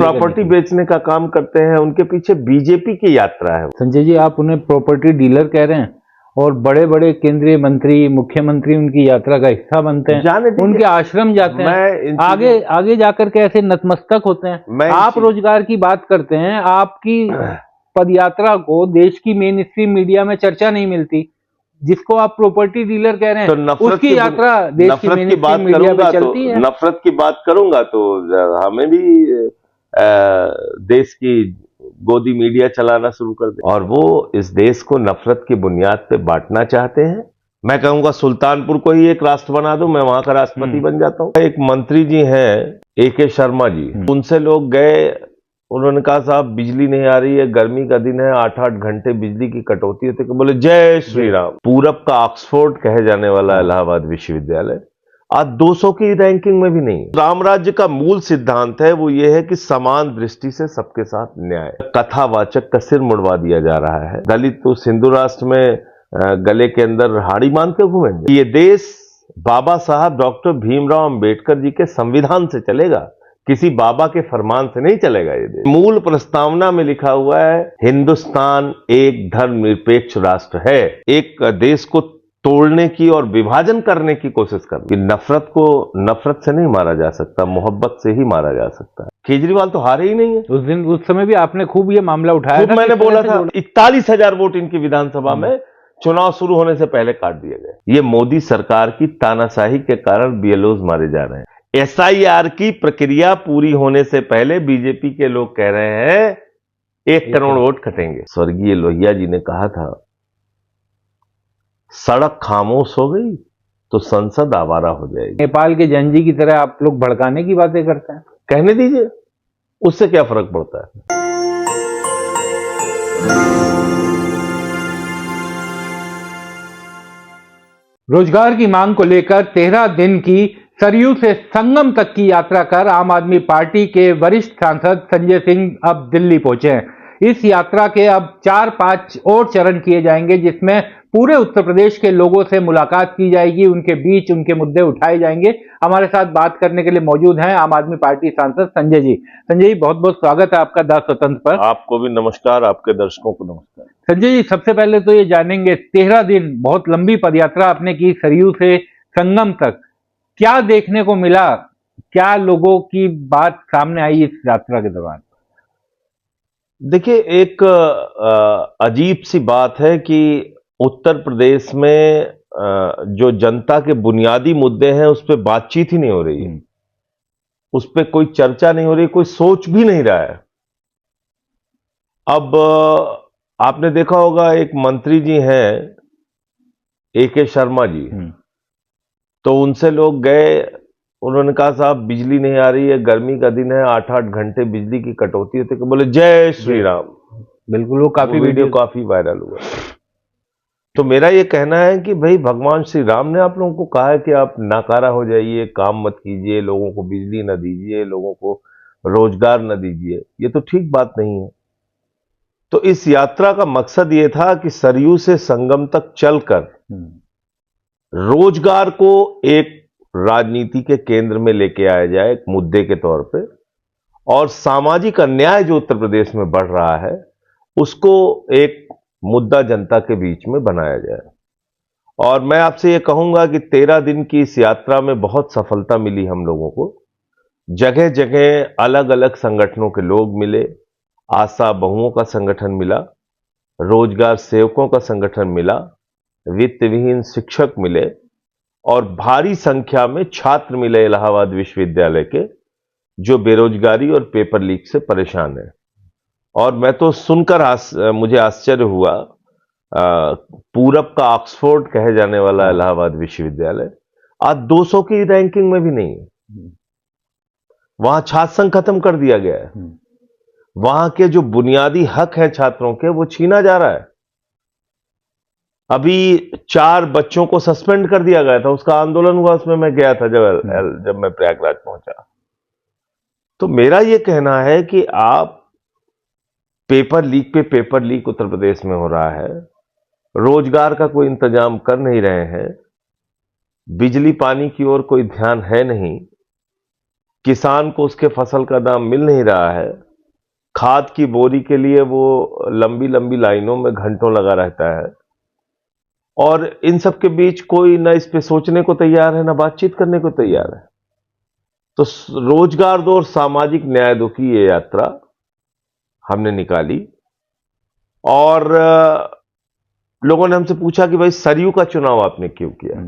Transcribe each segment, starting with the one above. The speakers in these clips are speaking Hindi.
प्रॉपर्टी बेचने का काम करते हैं, उनके पीछे बीजेपी की यात्रा है। संजय जी, आप उन्हें प्रॉपर्टी डीलर कह रहे हैं और बड़े बड़े केंद्रीय मंत्री, मुख्यमंत्री उनकी यात्रा का हिस्सा बनते हैं, उनके आश्रम जाते हैं, आगे आगे जाकर के ऐसे नतमस्तक होते हैं। आप रोजगार की बात करते हैं, आपकी पदयात्रा को देश की मेन स्ट्रीम मीडिया में चर्चा नहीं मिलती। जिसको आप प्रॉपर्टी डीलर कह रहे हैं, तो उसकी यात्रा देश की मेन स्ट्रीम मीडिया में चलती है। नफरत की बात करूंगा तो हमें भी देश की गोदी मीडिया चलाना शुरू कर दे, और वो इस देश को नफरत की बुनियाद पे बांटना चाहते हैं। मैं कहूंगा सुल्तानपुर को ही एक राष्ट्र बना दूं, मैं वहां का राष्ट्रपति बन जाता हूं। एक मंत्री जी हैं AK शर्मा जी, उनसे लोग गए, उन्होंने कहा साहब बिजली नहीं आ रही है, गर्मी का दिन है, 8-8 घंटे बिजली की कटौती होती है। बोले जय श्री राम। पूरब का ऑक्सफोर्ड कहे जाने वाला इलाहाबाद विश्वविद्यालय आज 200 की रैंकिंग में भी नहीं। राम राज्य का मूल सिद्धांत है वो ये है कि समान दृष्टि से सबके साथ न्याय। कथावाचक का सिर मुड़वा दिया जा रहा है। दलित तो सिंधु राष्ट्र में गले के अंदर हाड़ी बांध के घूमेंगे। ये देश बाबा साहब डॉक्टर भीमराव अंबेडकर जी के संविधान से चलेगा, किसी बाबा के फरमान से नहीं चलेगा। ये देश मूल प्रस्तावना में लिखा हुआ है हिंदुस्तान एक धर्मनिरपेक्ष राष्ट्र है। एक देश को तोड़ने की और विभाजन करने की कोशिश कर रही। नफरत को नफरत से नहीं मारा जा सकता, मोहब्बत से ही मारा जा सकता है। केजरीवाल तो हारे ही नहीं है। उस समय भी आपने खूब ये मामला उठाया था। मैंने बोला था 41,000 वोट इनकी विधानसभा में चुनाव शुरू होने से पहले काट दिए गए। ये मोदी सरकार की तानाशाही के कारण BLOs मारे जा रहे हैं। SIR की प्रक्रिया पूरी होने से पहले बीजेपी के लोग कह रहे हैं 1 करोड़ वोट कटेंगे। स्वर्गीय लोहिया जी ने कहा था सड़क खामोश हो गई तो संसद आवारा हो जाएगी। नेपाल के जंजी की तरह आप लोग भड़काने की बातें करते हैं। कहने दीजिए, उससे क्या फर्क पड़ता है। रोजगार की मांग को लेकर 13 दिन की सरयू से संगम तक की यात्रा कर आम आदमी पार्टी के वरिष्ठ सांसद संजय सिंह अब दिल्ली पहुंचे हैं। इस यात्रा के अब 4-5 और चरण किए जाएंगे, जिसमें पूरे उत्तर प्रदेश के लोगों से मुलाकात की जाएगी, उनके बीच उनके मुद्दे उठाए जाएंगे। हमारे साथ बात करने के लिए मौजूद हैं आम आदमी पार्टी सांसद संजय जी। संजय जी, बहुत बहुत स्वागत है आपका दास स्वतंत्र पर। आपको भी नमस्कार, आपके दर्शकों को नमस्कार। संजय जी, सबसे पहले तो ये जानेंगे, 13 दिन बहुत लंबी पदयात्रा आपने की सरयू से संगम तक, क्या देखने को मिला, क्या लोगों की बात सामने आई इस यात्रा के दौरान? देखिए, एक अजीब सी बात है कि उत्तर प्रदेश में जो जनता के बुनियादी मुद्दे हैं उस पर बातचीत ही नहीं हो रही है, उस पर कोई चर्चा नहीं हो रही, कोई सोच भी नहीं रहा है। अब आपने देखा होगा एक मंत्री जी हैं AK शर्मा जी, तो उनसे लोग गए, उन्होंने कहा साहब बिजली नहीं आ रही है, गर्मी का दिन है, 8-8 घंटे बिजली की कटौती होती है। बोले जय श्री राम। बिल्कुल, वो काफी वीडियो काफी वायरल हुआ। तो मेरा ये कहना है कि भाई भगवान श्री राम ने आप लोगों को कहा है कि आप नाकारा हो जाइए, काम मत कीजिए, लोगों को बिजली न दीजिए, लोगों को रोजगार न दीजिए, ये तो ठीक बात नहीं है। तो इस यात्रा का मकसद ये था कि सरयू से संगम तक चलकर रोजगार को एक राजनीति के केंद्र में लेके आया जाए, एक मुद्दे के तौर पे, और सामाजिक अन्याय जो उत्तर प्रदेश में बढ़ रहा है उसको एक मुद्दा जनता के बीच में बनाया जाए। और मैं आपसे ये कहूंगा कि 13 दिन की इस यात्रा में बहुत सफलता मिली हम लोगों को। जगह जगह अलग अलग संगठनों के लोग मिले, आशा बहुओं का संगठन मिला, रोजगार सेवकों का संगठन मिला, वित्त विहीन शिक्षक मिले, और भारी संख्या में छात्र मिले इलाहाबाद विश्वविद्यालय के, जो बेरोजगारी और पेपर लीक से परेशान है। और मैं तो सुनकर मुझे आश्चर्य हुआ, पूरब का ऑक्सफोर्ड कहे जाने वाला इलाहाबाद विश्वविद्यालय आज 200 की रैंकिंग में भी नहीं है। वहां छात्र संघ खत्म कर दिया गया है। वहां के जो बुनियादी हक है छात्रों के, वो छीना जा रहा है। अभी 4 बच्चों को सस्पेंड कर दिया गया था, उसका आंदोलन हुआ, उसमें मैं गया था जब मैं प्रयागराज पहुंचा। तो मेरा यह कहना है कि आप पेपर लीक पे पेपर लीक उत्तर प्रदेश में हो रहा है, रोजगार का कोई इंतजाम कर नहीं रहे हैं, बिजली पानी की ओर कोई ध्यान है नहीं, किसान को उसके फसल का दाम मिल नहीं रहा है, खाद की बोरी के लिए वो लंबी लंबी लाइनों में घंटों लगा रहता है, और इन सब के बीच कोई ना इस पे सोचने को तैयार है, ना बातचीत करने को तैयार है। तो रोजगार दो और सामाजिक न्याय दो की ये यात्रा हमने निकाली, और लोगों ने हमसे पूछा कि भाई सरयू का चुनाव आपने क्यों किया?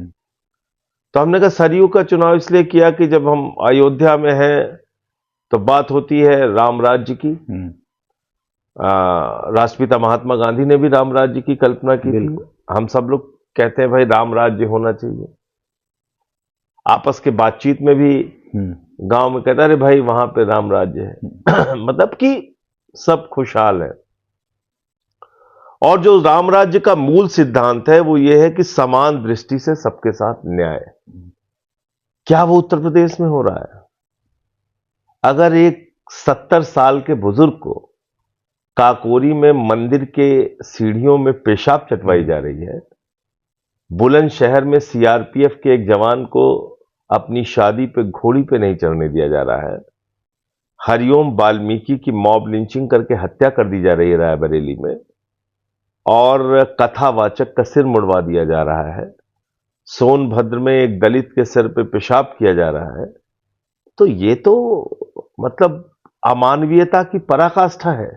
तो हमने कहा सरयू का चुनाव इसलिए किया कि जब हम अयोध्या में हैं तो बात होती है राम राज्य की। राष्ट्रपिता महात्मा गांधी ने भी राम राज्य की कल्पना की थी। हम सब लोग कहते हैं भाई राम राज्य होना चाहिए। आपस के बातचीत में भी गांव में कहता अरे भाई वहां पे राम राज्य है मतलब कि सब खुशहाल है। और जो राम राज्य का मूल सिद्धांत है वो ये है कि समान दृष्टि से सबके साथ न्याय। क्या वो उत्तर प्रदेश में हो रहा है? अगर एक 70 साल के बुजुर्ग को काकोरी में मंदिर के सीढ़ियों में पेशाब चटवाई जा रही है, बुलंदशहर में सीआरपीएफ के एक जवान को अपनी शादी पे घोड़ी पे नहीं चढ़ने दिया जा रहा है, हरिओम वाल्मीकि की मॉब लिंचिंग करके हत्या कर दी जा रही है रायबरेली में, और कथावाचक का सिर मुड़वा दिया जा रहा है, सोनभद्र में एक दलित के सिर पे पेशाब किया जा रहा है, तो ये तो मतलब अमानवीयता की पराकाष्ठा है,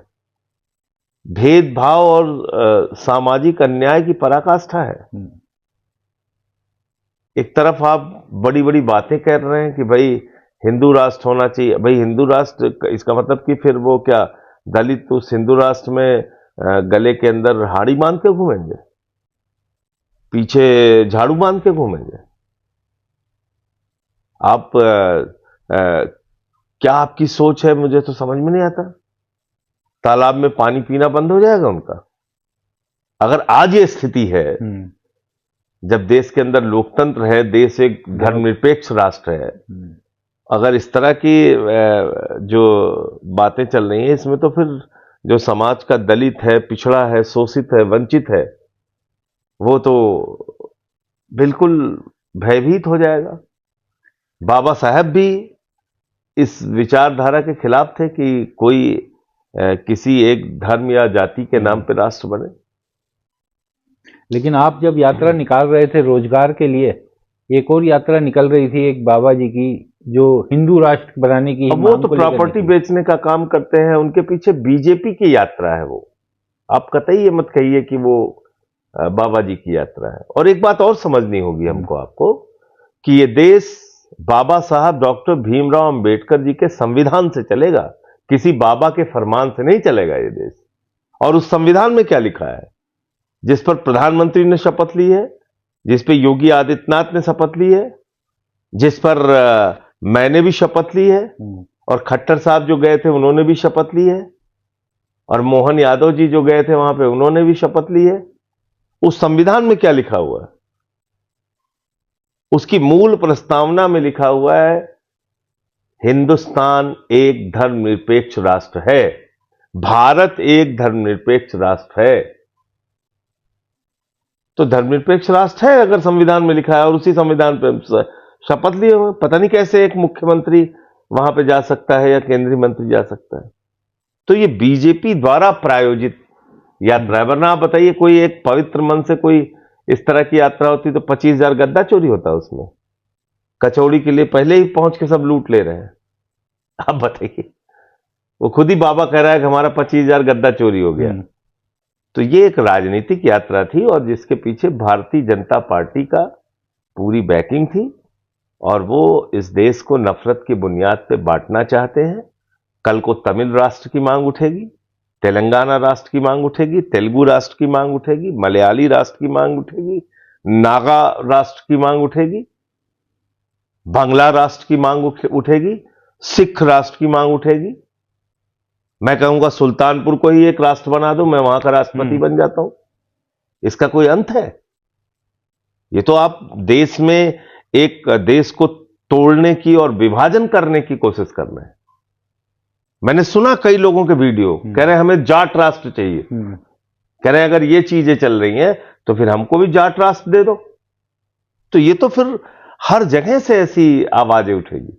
भेदभाव और सामाजिक अन्याय की पराकाष्ठा है। एक तरफ आप बड़ी बड़ी बातें कर रहे हैं कि भाई हिंदू राष्ट्र होना चाहिए। भाई हिंदू राष्ट्र इसका मतलब कि फिर वो क्या दलित उस हिंदू राष्ट्र में गले के अंदर हाड़ी बांध के घूमेंगे, पीछे झाड़ू बांध के घूमेंगे? आप क्या आपकी सोच है, मुझे तो समझ में नहीं आता। तालाब में पानी पीना बंद हो जाएगा उनका? अगर आज ये स्थिति है, जब देश के अंदर लोकतंत्र है, देश एक धर्मनिरपेक्ष राष्ट्र है, अगर इस तरह की जो बातें चल रही हैं इसमें, तो फिर जो समाज का दलित है, पिछड़ा है, शोषित है, वंचित है, वो तो बिल्कुल भयभीत हो जाएगा। बाबा साहब भी इस विचारधारा के खिलाफ थे कि कोई किसी एक धर्म या जाति के नाम पे राष्ट्र बने। लेकिन आप जब यात्रा निकाल रहे थे रोजगार के लिए, एक और यात्रा निकल रही थी एक बाबा जी की, जो हिंदू राष्ट्र बनाने की, अब वो तो प्रॉपर्टी बेचने का काम करते हैं, उनके पीछे बीजेपी की यात्रा है वो। आप कतई ये मत कहिए कि वो बाबा जी की यात्रा है। और एक बात और समझनी होगी हमको आपको कि ये देश बाबा साहब डॉक्टर भीमराव अंबेडकर जी के संविधान से चलेगा, किसी बाबा के फरमान से नहीं चलेगा ये देश। और उस संविधान में क्या लिखा है, जिस पर प्रधानमंत्री ने शपथ ली है, जिस पे योगी आदित्यनाथ ने शपथ ली है, जिस पर मैंने भी शपथ ली है, और खट्टर साहब जो गए थे उन्होंने भी शपथ ली है, और मोहन यादव जी जो गए थे वहां पे उन्होंने भी शपथ ली है। उस संविधान में क्या लिखा हुआ है? उसकी मूल प्रस्तावना में लिखा हुआ है हिंदुस्तान एक धर्मनिरपेक्ष राष्ट्र है, भारत एक धर्मनिरपेक्ष राष्ट्र है। तो धर्मनिरपेक्ष राष्ट्र है अगर संविधान में लिखा है, और उसी संविधान पे शपथ लिए हुए। पता नहीं कैसे एक मुख्यमंत्री वहां पे जा सकता है या केंद्रीय मंत्री जा सकता है। तो ये बीजेपी द्वारा प्रायोजित यात्रा है। वरना आप बताइए कोई एक पवित्र मन से कोई इस तरह की यात्रा होती तो 25,000 गद्दा चोरी होता उसमें। कचौड़ी के लिए पहले ही पहुंच के सब लूट ले रहे हैं। आप बताइए, वो खुद ही बाबा कह रहा है कि हमारा 25,000 गद्दा चोरी हो गया। तो ये एक राजनीतिक यात्रा थी, और जिसके पीछे भारतीय जनता पार्टी का पूरी बैकिंग थी, और वो इस देश को नफरत की बुनियाद पे बांटना चाहते हैं। कल को तमिल राष्ट्र की मांग उठेगी, तेलंगाना राष्ट्र की मांग उठेगी, तेलुगु राष्ट्र की मांग उठेगी, मलयाली राष्ट्र की मांग उठेगी, नागा राष्ट्र की मांग उठेगी, बांग्ला राष्ट्र की मांग उठेगी, सिख राष्ट्र की मांग उठेगी। मैं कहूंगा सुल्तानपुर को ही एक राष्ट्र बना दो, मैं वहां का राष्ट्रपति बन जाता हूं। इसका कोई अंत है? ये तो आप देश में एक देश को तोड़ने की और विभाजन करने की कोशिश कर रहे हैं। मैंने सुना कई लोगों के वीडियो, कह रहे हैं हमें जाट राष्ट्र चाहिए। कह रहे हैं अगर ये चीजें चल रही हैं तो फिर हमको भी जाट राष्ट्र दे दो। तो ये तो फिर हर जगह से ऐसी आवाजें उठेगी।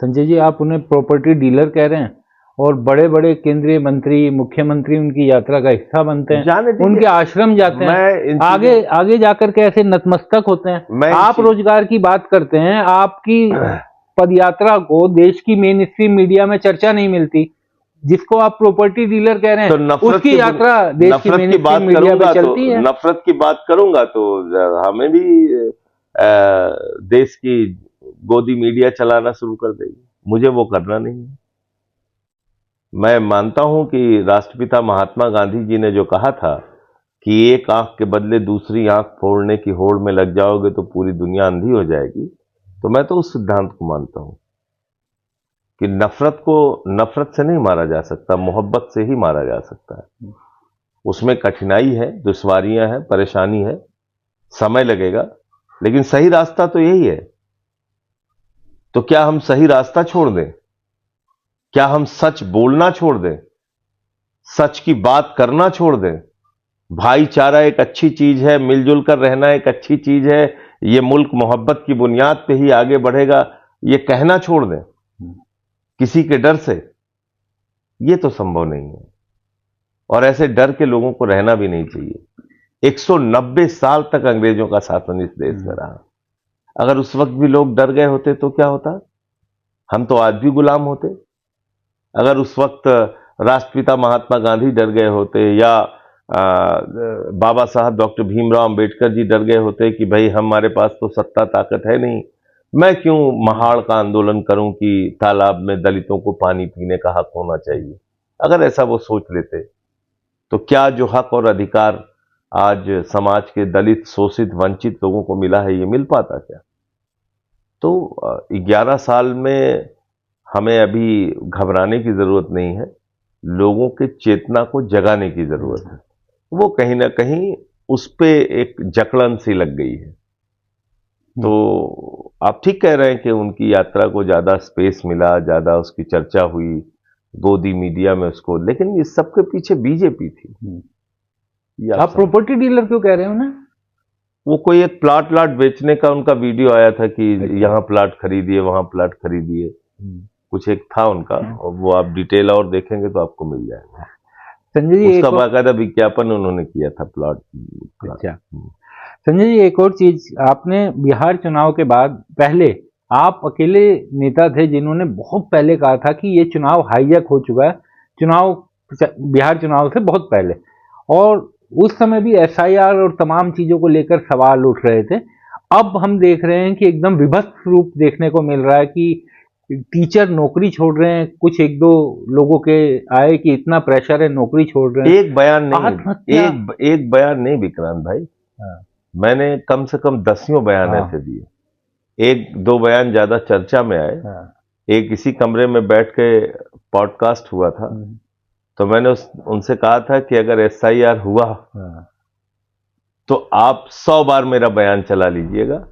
संजय जी, आप उन्हें प्रॉपर्टी डीलर कह रहे हैं और बड़े बड़े केंद्रीय मंत्री, मुख्यमंत्री उनकी यात्रा का हिस्सा बनते हैं, जाने दीजिए। उनके आश्रम जाते हैं, मैं आगे आगे जाकर के ऐसे नतमस्तक होते हैं। आप रोजगार की बात करते हैं, आपकी पदयात्रा को देश की मेन स्ट्रीम मीडिया में चर्चा नहीं मिलती, जिसको आप प्रॉपर्टी डीलर कह रहे हैं, तो उसकी यात्रा देश की मेन स्ट्रीम मीडिया में चलती है। नफरत की बात करूंगा तो हमें भी देश की गोदी मीडिया चलाना शुरू कर देगी। मुझे वो करना नहीं है। मैं मानता हूं कि राष्ट्रपिता महात्मा गांधी जी ने जो कहा था कि एक आंख के बदले दूसरी आंख फोड़ने की होड़ में लग जाओगे तो पूरी दुनिया अंधी हो जाएगी, तो मैं तो उस सिद्धांत को मानता हूं कि नफरत को नफरत से नहीं मारा जा सकता, मोहब्बत से ही मारा जा सकता है। उसमें कठिनाई है, दुश्वारियां हैं, परेशानी है, समय लगेगा, लेकिन सही रास्ता तो यही है। तो क्या हम सही रास्ता छोड़ दें? क्या हम सच बोलना छोड़ दें? सच की बात करना छोड़ दें? भाईचारा एक अच्छी चीज है, मिलजुल कर रहना एक अच्छी चीज है, ये मुल्क मोहब्बत की बुनियाद पे ही आगे बढ़ेगा, ये कहना छोड़ दें किसी के डर से? ये तो संभव नहीं है, और ऐसे डर के लोगों को रहना भी नहीं चाहिए। 190 साल तक अंग्रेजों का शासन इस देश में रहा। अगर उस वक्त भी लोग डर गए होते तो क्या होता? हम तो आज भी गुलाम होते। अगर उस वक्त राष्ट्रपिता महात्मा गांधी डर गए होते, या बाबा साहब डॉक्टर भीमराव अंबेडकर जी डर गए होते कि भाई हमारे पास तो सत्ता ताकत है नहीं, मैं क्यों महाड़ का आंदोलन करूं कि तालाब में दलितों को पानी पीने का हक होना चाहिए, अगर ऐसा वो सोच लेते तो क्या जो हक और अधिकार आज समाज के दलित, शोषित, वंचित लोगों को मिला है, ये मिल पाता क्या? तो 11 साल में हमें अभी घबराने की जरूरत नहीं है, लोगों के चेतना को जगाने की जरूरत है। वो कहीं ना कहीं उस पे एक जकड़न सी लग गई है। तो आप ठीक कह रहे हैं कि उनकी यात्रा को ज्यादा स्पेस मिला, ज्यादा उसकी चर्चा हुई गोदी मीडिया में उसको, लेकिन इस सबके पीछे बीजेपी थी। आप प्रॉपर्टी डीलर क्यों कह रहे हो ना? वो कोई एक प्लाट बेचने का उनका वीडियो आया था कि यहाँ प्लाट खरीदिए, वहां प्लाट खरीदिए, कुछ एक था उनका, और वो आप डिटेल और देखेंगे तो आपको मिल जाएगा। संजय जी, उसका बाकायदा विज्ञापन उन्होंने किया था प्लॉट। अच्छा संजय जी, एक और चीज, आपने बिहार चुनाव के बाद, पहले आप अकेले नेता थे जिन्होंने बहुत पहले कहा था कि ये चुनाव हाईजैक हो चुका है, चुनाव बिहार चुनाव से बहुत पहले, और उस समय भी एसआईआर और तमाम चीजों को लेकर सवाल उठ रहे थे। अब हम देख रहे हैं कि एकदम विभत्स रूप देखने को मिल रहा है कि टीचर नौकरी छोड़ रहे हैं, कुछ एक दो लोगों के आए कि इतना प्रेशर है, नौकरी छोड़ रहे हैं। एक बयान नहीं, एक बयान नहीं विक्रांत भाई, मैंने कम से कम दसियों बयान ऐसे दिए, एक दो बयान ज्यादा चर्चा में आए। एक इसी कमरे में बैठ के पॉडकास्ट हुआ था, तो मैंने उनसे कहा था कि अगर एसआईआर हुआ तो आप 100 बार मेरा बयान चला लीजिएगा,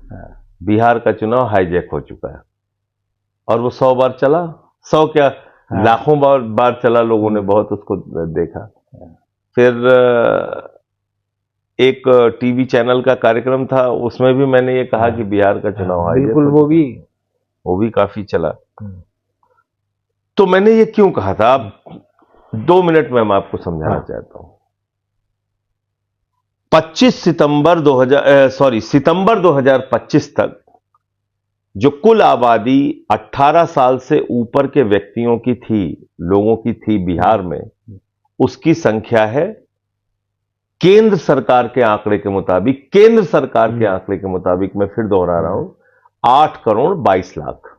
बिहार का चुनाव हाईजैक हो चुका है। और वो 100 बार चला, 100 क्या लाखों बार चला, लोगों ने बहुत उसको देखा। फिर एक टीवी चैनल का कार्यक्रम था, उसमें भी मैंने ये कहा कि बिहार का चुनाव हाईजैक, बिल्कुल, वो भी काफी चला। तो मैंने ये क्यों कहा था, आप 2 मिनट में मैं आपको समझाना चाहता हूं। सितंबर 2025 तक जो कुल आबादी 18 साल से ऊपर के व्यक्तियों की थी, लोगों की थी बिहार में, उसकी संख्या है केंद्र सरकार के आंकड़े के मुताबिक, केंद्र सरकार के आंकड़े के मुताबिक, मैं फिर दोहरा रहा हूं, 8 करोड़ 22 लाख।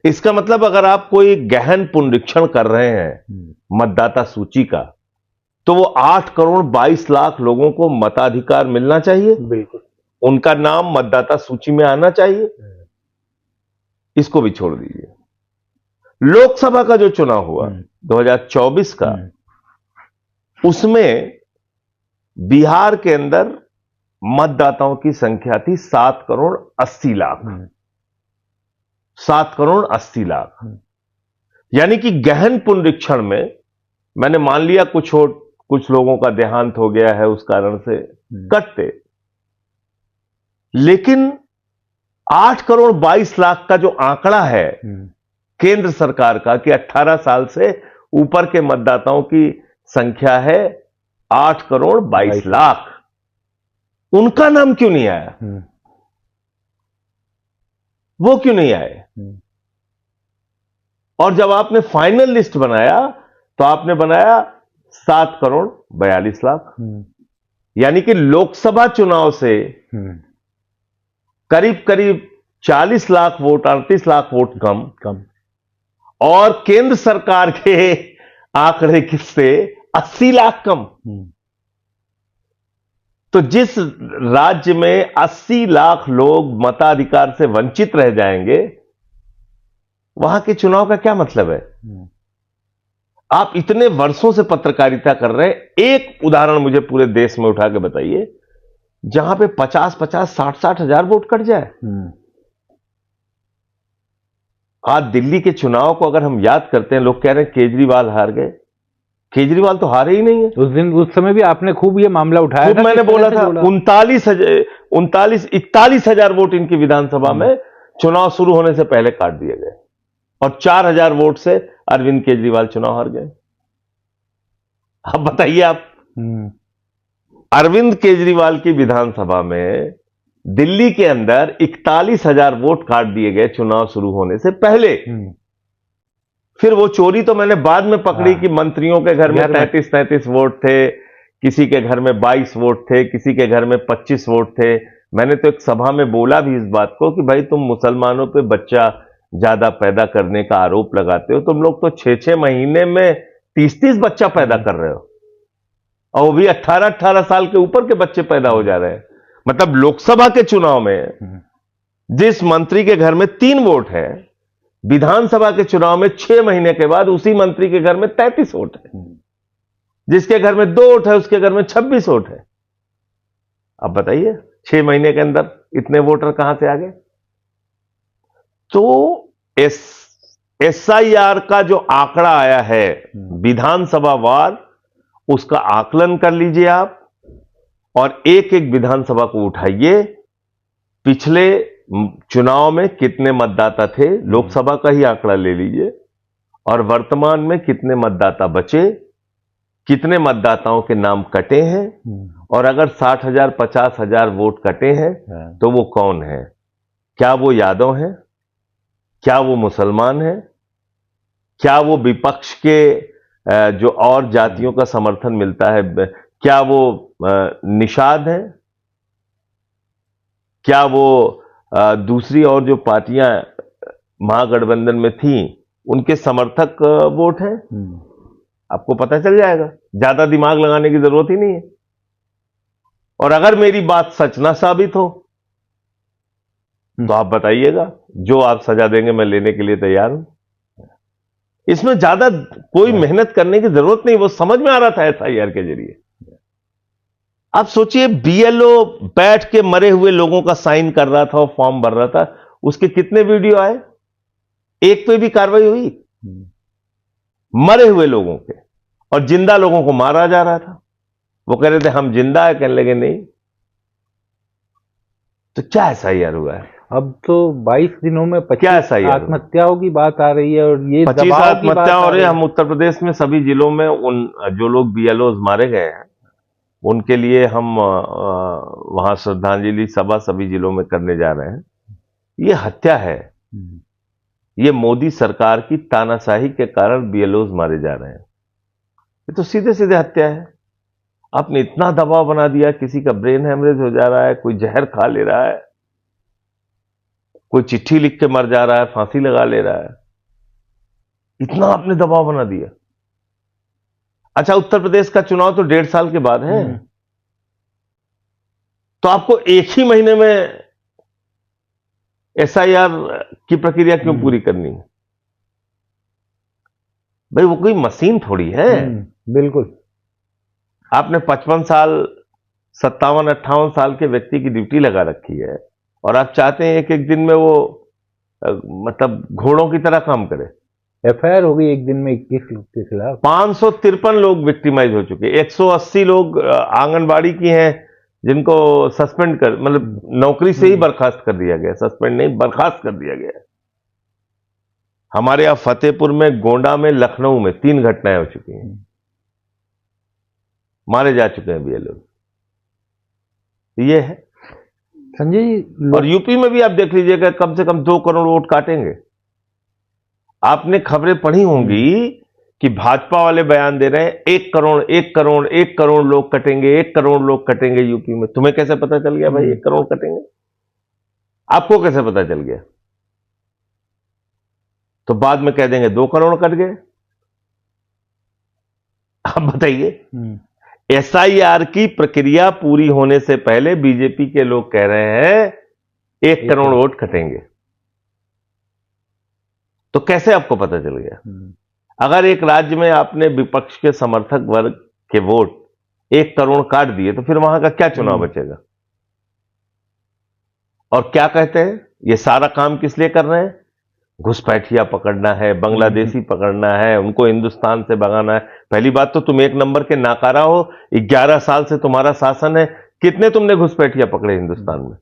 इसका मतलब अगर आप कोई गहन पुनरीक्षण कर रहे हैं मतदाता सूची का, तो वो 8 करोड़ 22 लाख लोगों को मताधिकार मिलना चाहिए, बिल्कुल, उनका नाम मतदाता सूची में आना चाहिए। इसको भी छोड़ दीजिए, लोकसभा का जो चुनाव हुआ 2024 का, उसमें बिहार के अंदर मतदाताओं की संख्या थी 7 करोड़ 80 लाख। 7 करोड़ 80 लाख, यानी कि गहन पुनरीक्षण में मैंने मान लिया कुछ लोगों का देहांत हो गया है, उस कारण से कटते, लेकिन 8 करोड़ 22 लाख का जो आंकड़ा है केंद्र सरकार का कि 18 साल से ऊपर के मतदाताओं की संख्या है 8 करोड़ 22 लाख, उनका नाम क्यों नहीं आया? वो क्यों नहीं आए? और जब आपने फाइनल लिस्ट बनाया तो आपने बनाया 7 करोड़ 42 लाख, यानी कि लोकसभा चुनाव से करीब करीब 40 लाख वोट, 38 लाख वोट कम। और केंद्र सरकार के आंकड़े किससे 80 लाख कम। तो जिस राज्य में 80 लाख लोग मताधिकार से वंचित रह जाएंगे, वहां के चुनाव का क्या मतलब है? आप इतने वर्षों से पत्रकारिता कर रहे हैं, एक उदाहरण मुझे पूरे देश में उठा के बताइए जहां पे 50-50, 60-60 हजार वोट कट जाए। आज दिल्ली के चुनाव को अगर हम याद करते हैं, लोग कह रहे हैं केजरीवाल हार गए। केजरीवाल तो हारे ही नहीं है। उस समय भी आपने खूब ये मामला उठाया था। मैंने बोला था 41 हजार वोट इनकी विधानसभा में चुनाव शुरू होने से पहले काट दिए गए और 4,000 वोट से अरविंद केजरीवाल चुनाव हार गए। अब बताइए आप, अरविंद केजरीवाल की विधानसभा में दिल्ली के अंदर 41,000 वोट काट दिए गए चुनाव शुरू होने से पहले। फिर वो चोरी तो मैंने बाद में पकड़ी कि मंत्रियों के घर में 33 वोट थे, किसी के घर में 22 वोट थे, किसी के घर में 25 वोट थे। मैंने तो एक सभा में बोला भी इस बात को कि भाई तुम मुसलमानों पे बच्चा ज्यादा पैदा करने का आरोप लगाते हो, तुम लोग तो 6-6 महीने में 30-30 बच्चा पैदा कर रहे हो, और वो भी 18-18 साल के ऊपर के बच्चे पैदा हो जा रहे हैं। मतलब लोकसभा के चुनाव में जिस मंत्री के घर में 3 वोट है, विधानसभा के चुनाव में 6 महीने के बाद उसी मंत्री के घर में 33 वोट है। जिसके घर में 2 वोट है उसके घर में 26 वोट है। अब बताइए 6 महीने के अंदर इतने वोटर कहां से आ गए? तो SIR का जो आंकड़ा आया है विधानसभा वार, उसका आकलन कर लीजिए आप और एक एक विधानसभा को उठाइए। पिछले चुनाव में कितने मतदाता थे, लोकसभा का ही आंकड़ा ले लीजिए, और वर्तमान में कितने मतदाता बचे, कितने मतदाताओं के नाम कटे हैं, और अगर 60,000 50,000 वोट कटे हैं तो वो कौन है? क्या वो यादव हैं? क्या वो मुसलमान हैं? क्या वो विपक्ष के जो और जातियों का समर्थन मिलता है, क्या वो निषाद हैं? क्या वो दूसरी और जो पार्टियां महागठबंधन में थीं उनके समर्थक वोट हैं? आपको पता चल जाएगा, ज्यादा दिमाग लगाने की जरूरत ही नहीं है। और अगर मेरी बात सच ना साबित हो तो आप बताइएगा, जो आप सजा देंगे मैं लेने के लिए तैयार हूं। इसमें ज्यादा कोई मेहनत करने की जरूरत नहीं, वो समझ में आ रहा था SIR के जरिए। आप सोचिए BLO बैठ के मरे हुए लोगों का साइन कर रहा था और फॉर्म भर रहा था, उसके कितने वीडियो आए? एक पे भी कार्रवाई हुई? मरे हुए लोगों के, और जिंदा लोगों को मारा जा रहा था। वो कह रहे थे हम जिंदा है, कहने लगे नहीं। तो क्या SIR हुआ है? अब तो 22 दिनों में 25 आत्महत्याओं की बात आ रही है, और ये 25 आत्महत्या हो रही है। हम उत्तर प्रदेश में सभी जिलों में उन जो लोग BLOs मारे गए हैं उनके लिए हम वहां श्रद्धांजलि सभा सभी जिलों में करने जा रहे हैं। ये हत्या है, ये मोदी सरकार की तानाशाही के कारण BLOs मारे जा रहे हैं। ये तो सीधे सीधे हत्या है। आपने इतना दबाव बना दिया, किसी का ब्रेन हेमरेज हो जा रहा है, कोई जहर खा ले रहा है, कोई चिट्ठी लिख के मर जा रहा है, फांसी लगा ले रहा है, इतना आपने दबाव बना दिया। अच्छा, उत्तर प्रदेश का चुनाव तो 1.5 साल के बाद है, तो आपको एक ही महीने में SIR की प्रक्रिया क्यों पूरी करनी है? भाई वो कोई मशीन थोड़ी है। बिल्कुल। आपने 55 साल 57-58 साल के व्यक्ति की ड्यूटी लगा रखी है और आप चाहते हैं एक एक दिन में वो मतलब घोड़ों की तरह काम करे। FIR हो गई एक दिन में 21 लोग के खिलाफ। 553 लोग विक्टिमाइज हो चुके, 180 लोग आंगनबाड़ी की हैं जिनको सस्पेंड कर मतलब नौकरी से ही बर्खास्त कर दिया गया, सस्पेंड नहीं बर्खास्त कर दिया गया। हमारे यहां फतेहपुर में, गोंडा में, लखनऊ में 3 घटनाएं हो चुकी हैं, मारे जा चुके हैं भी ये लोग। ये है संजय जी, और यूपी में भी आप देख लीजिएगा, कम से कम 2 करोड़ वोट काटेंगे। आपने खबरें पढ़ी होंगी कि भाजपा वाले बयान दे रहे हैं 1 करोड़ 1 करोड़ 1 करोड़ लोग कटेंगे, 1 करोड़ लोग कटेंगे यूपी में। तुम्हें कैसे पता चल गया भाई 1 करोड़ कटेंगे? आपको कैसे पता चल गया? तो बाद में कह देंगे 2 करोड़ कट गए। आप बताइए, एसआईआर की प्रक्रिया पूरी होने से पहले बीजेपी के लोग कह रहे हैं 1 करोड़ वोट कटेंगे। तो कैसे आपको पता चल गया? अगर एक राज्य में आपने विपक्ष के समर्थक वर्ग के वोट 1 करोड़ काट दिए तो फिर वहां का क्या चुनाव बचेगा? और क्या कहते हैं, ये सारा काम किस लिए कर रहे हैं? घुसपैठिया पकड़ना है, बांग्लादेशी पकड़ना है, उनको हिंदुस्तान से भगाना है। पहली बात तो तुम 1 नंबर के नाकारा हो, 11 साल से तुम्हारा शासन है, कितने तुमने घुसपैठिया पकड़े हिंदुस्तान में?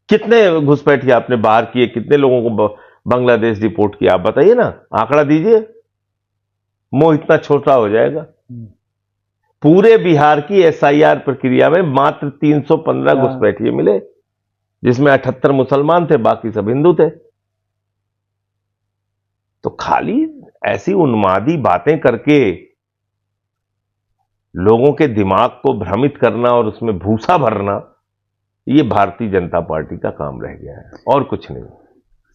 कितने घुसपैठिया आपने बाहर किए, कितने लोगों को बांग्लादेश डिपोर्ट किया? आप बताइए ना, आंकड़ा दीजिए, मुंह इतना छोटा हो जाएगा। पूरे बिहार की एसआईआर प्रक्रिया में मात्र 315 घुसपैठिए मिले, जिसमें 78 मुसलमान थे, बाकी सब हिंदू थे। तो खाली ऐसी उन्मादी बातें करके लोगों के दिमाग को भ्रमित करना और उसमें भूसा भरना, ये भारतीय जनता पार्टी का काम रह गया है और कुछ नहीं।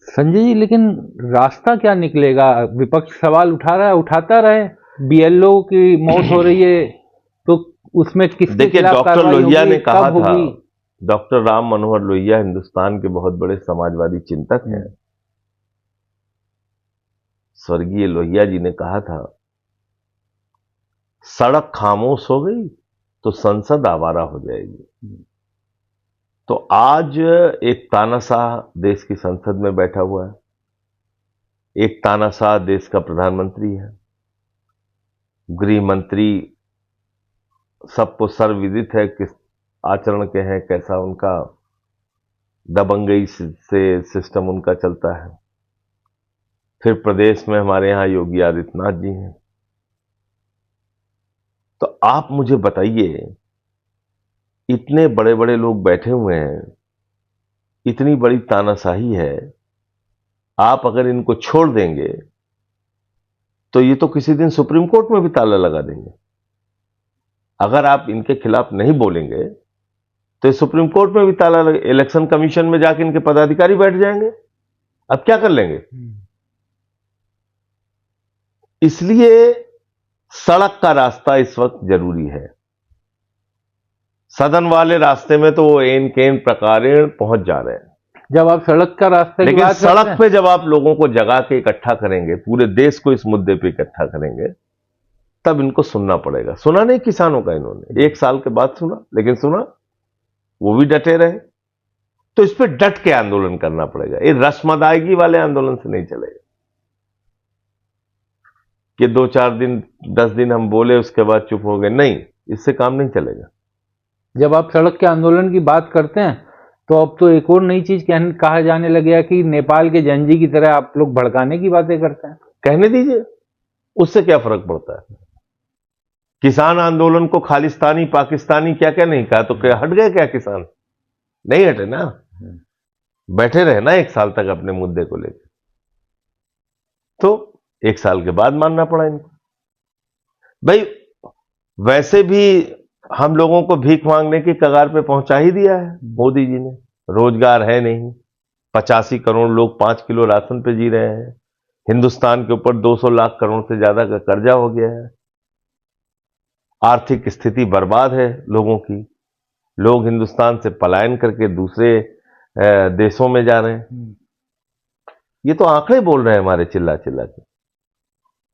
संजय जी, लेकिन रास्ता क्या निकलेगा? विपक्ष सवाल उठा रहा है, उठाता रहे। बीएलओ की मौत हो रही है तो उसमें किसके खिलाफ डॉक्टर कार्रवाई लोहिया होगी, ने कहा कब था, होगी? डॉक्टर राम मनोहर लोहिया हिंदुस्तान के बहुत बड़े समाजवादी चिंतक हैं। स्वर्गीय लोहिया जी ने कहा था, सड़क खामोश हो गई तो संसद आवारा हो जाएगी। तो आज एक तानाशाह देश की संसद में बैठा हुआ है, एक तानाशाह देश का प्रधानमंत्री है, गृह मंत्री सबको सर्वविदित है किस आचरण के हैं, कैसा उनका दबंगई से सिस्टम उनका चलता है। फिर प्रदेश में हमारे यहां योगी आदित्यनाथ जी हैं। तो आप मुझे बताइए, इतने बड़े बड़े लोग बैठे हुए हैं, इतनी बड़ी तानाशाही है, आप अगर इनको छोड़ देंगे तो ये तो किसी दिन सुप्रीम कोर्ट में भी ताला लगा देंगे। अगर आप इनके खिलाफ नहीं बोलेंगे तो सुप्रीम कोर्ट में भी ताला लगे, इलेक्शन कमीशन में जाके इनके पदाधिकारी बैठ जाएंगे। अब क्या कर लेंगे? इसलिए सड़क का रास्ता इस वक्त जरूरी है। सदन वाले रास्ते में तो वो एन केन प्रकारेण पहुंच जा रहे हैं। जब आप सड़क का रास्ता की लेकिन बात करते सड़क हैं, पे जब आप लोगों को जगा के इकट्ठा करेंगे, पूरे देश को इस मुद्दे पे इकट्ठा करेंगे, तब इनको सुनना पड़ेगा। सुना नहीं किसानों का इन्होंने, 1 साल के बाद सुना, लेकिन सुना, वो भी डटे रहे। तो इस पे डट के आंदोलन करना पड़ेगा। ये रस्मदायगी वाले आंदोलन से नहीं चलेगा कि 2-4 दिन 10 दिन हम बोले उसके बाद चुप हो गए। नहीं, इससे काम नहीं चलेगा। जब आप सड़क के आंदोलन की बात करते हैं तो अब तो एक और नई चीज कहा जाने लग गया कि नेपाल के जंजी की तरह आप लोग भड़काने की बातें करते हैं। कहने दीजिए, उससे क्या फर्क पड़ता है? किसान आंदोलन को खालिस्तानी पाकिस्तानी क्या क्या नहीं कहा, तो क्या हट गए क्या किसान? नहीं हटे ना, बैठे रहे ना 1 साल तक अपने मुद्दे को लेकर। तो 1 साल के बाद मानना पड़ा इनको। भाई वैसे भी हम लोगों को भीख मांगने की कगार पे पहुंचा ही दिया है मोदी जी ने। रोजगार है नहीं, 85 करोड़ लोग 5 किलो राशन पे जी रहे हैं। हिंदुस्तान के ऊपर 200 लाख करोड़ से ज्यादा का कर्जा हो गया है। आर्थिक स्थिति बर्बाद है लोगों की। लोग हिंदुस्तान से पलायन करके दूसरे देशों में जा रहे हैं। ये तो आंकड़े बोल रहे हैं हमारे, चिल्ला चिल्ला के।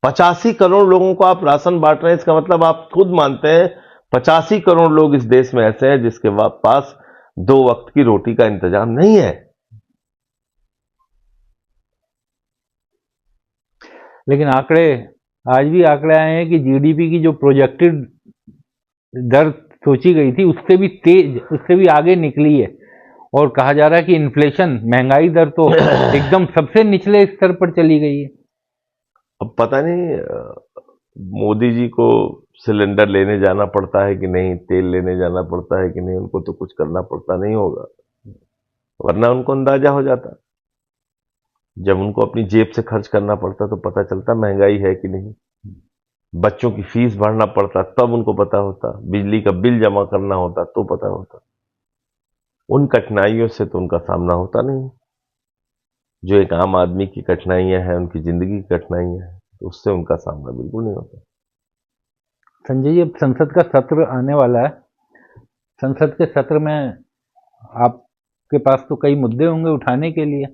85 करोड़ लोगों को आप राशन बांट रहे हैं, इसका मतलब आप खुद मानते हैं 85 करोड़ लोग इस देश में ऐसे हैं जिसके पास 2 वक्त की रोटी का इंतजाम नहीं है। लेकिन आज भी आंकड़े आए हैं कि जीडीपी की जो प्रोजेक्टेड दर सोची गई थी उससे भी तेज, उससे भी आगे निकली है। और कहा जा रहा है कि इन्फ्लेशन, महंगाई दर तो एकदम सबसे निचले स्तर पर चली गई है। अब पता नहीं मोदी जी को सिलेंडर लेने जाना पड़ता है कि नहीं, तेल लेने जाना पड़ता है कि नहीं, उनको तो कुछ करना पड़ता नहीं होगा, वरना उनको अंदाजा हो जाता। जब उनको अपनी जेब से खर्च करना पड़ता तो पता चलता महंगाई है कि नहीं। बच्चों की फीस भरना पड़ता तब उनको पता होता, बिजली का बिल जमा करना होता तो पता होता। उन कठिनाइयों से तो उनका सामना होता नहीं, जो एक आम आदमी की कठिनाइयां हैं, उनकी जिंदगी की कठिनाइयां हैं, तो उससे उनका सामना बिल्कुल नहीं होता। संजय जी, अब संसद का सत्र आने वाला है। संसद के सत्र में आपके पास तो कई मुद्दे होंगे उठाने के लिए,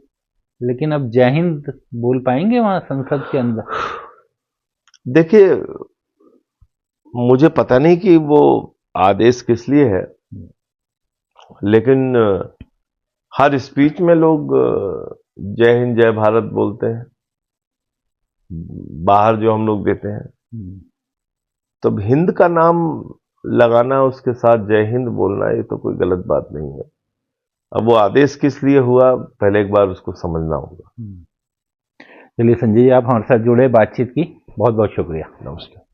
लेकिन अब जय हिंद बोल पाएंगे वहां संसद के अंदर? देखिए, मुझे पता नहीं कि वो आदेश किस लिए है, लेकिन हर स्पीच में लोग जय हिंद जय भारत बोलते हैं, बाहर जो हम लोग देते हैं। तो हिंद का नाम लगाना, उसके साथ जय हिंद बोलना, ये तो कोई गलत बात नहीं है। अब वो आदेश किस लिए हुआ, पहले एक बार उसको समझना होगा। चलिए संजय जी, आप हमारे साथ जुड़े, बातचीत की, बहुत बहुत शुक्रिया। नमस्कार।